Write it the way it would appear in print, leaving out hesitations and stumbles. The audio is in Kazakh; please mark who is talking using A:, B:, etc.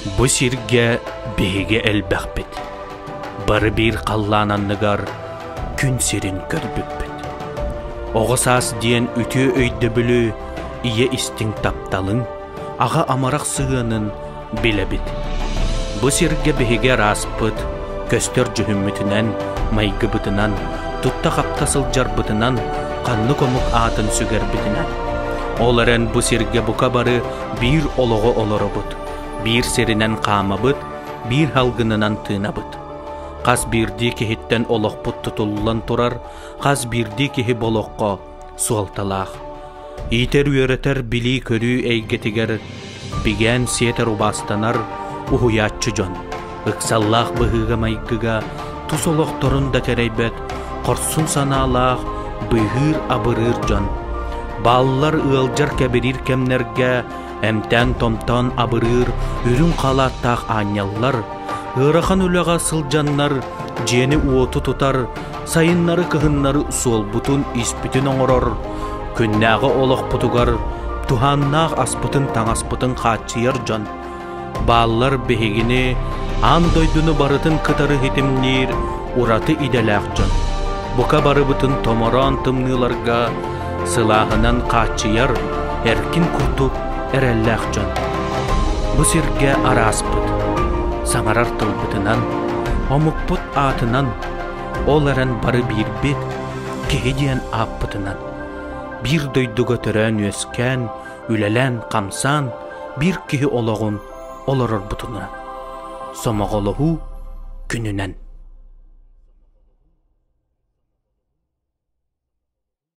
A: Bu sirge bege elbäkbit. Barı bir qallananныгар күн сирин көрбүкбүт. Оҕосаас диэн үтүө өйдөбүлү ие истиң тапталын, аға амарах сыгынын билебит. Бу сирге беге распыт, көстөр жүхүммүтүнен, майгыбытынан, тутта каптасыл жарбытынан, канны комук атын сүгербитинен. Оларын бу сирге бука бары бир олого олоробут, бир серинен камабыт, бир халгынынан тыынабыт. Қаз бирди кехиттен олоқпут тутуллан турар, қаз бирди кехи болохқа суалталақ. Итер үйретер били көрі әйгетігер, биген сетер убастанар ухуятчы жон. Ықсаллақ бұғыға майгыға тус олоқторын да керейбет, қорсун саналақ бұғыр абырыр жон. Баллар ылжар кәбірір кемнерге, әмтен томтан абырыр, үрін қалаттақ аняллар, Ырахан үліға сылжаннар, жені уоту тутар, сайыннары кыхыннары сол бутун испитин оңорор, күннәғы олық путугар, туханнақ аспытын таңаспытын қатчыяр жан. Баллар бехегіне, ан дойдуны барытын кытары хитимнер, ураты иделәк жан. Бука бары бутын томоран тымныларға, сылағынан қатчыяр, әркин куртуп әрәлләк жан. Бу сирге араспыт. Саңарар тылбытынан, омукпут атынан, оларын бары bir бит, кехеден аппытынан. Bir дойдуға төрән өскен, үлелән қамсан, bir кехи олағын оларар бұтынан. Сомағолығу күнінен.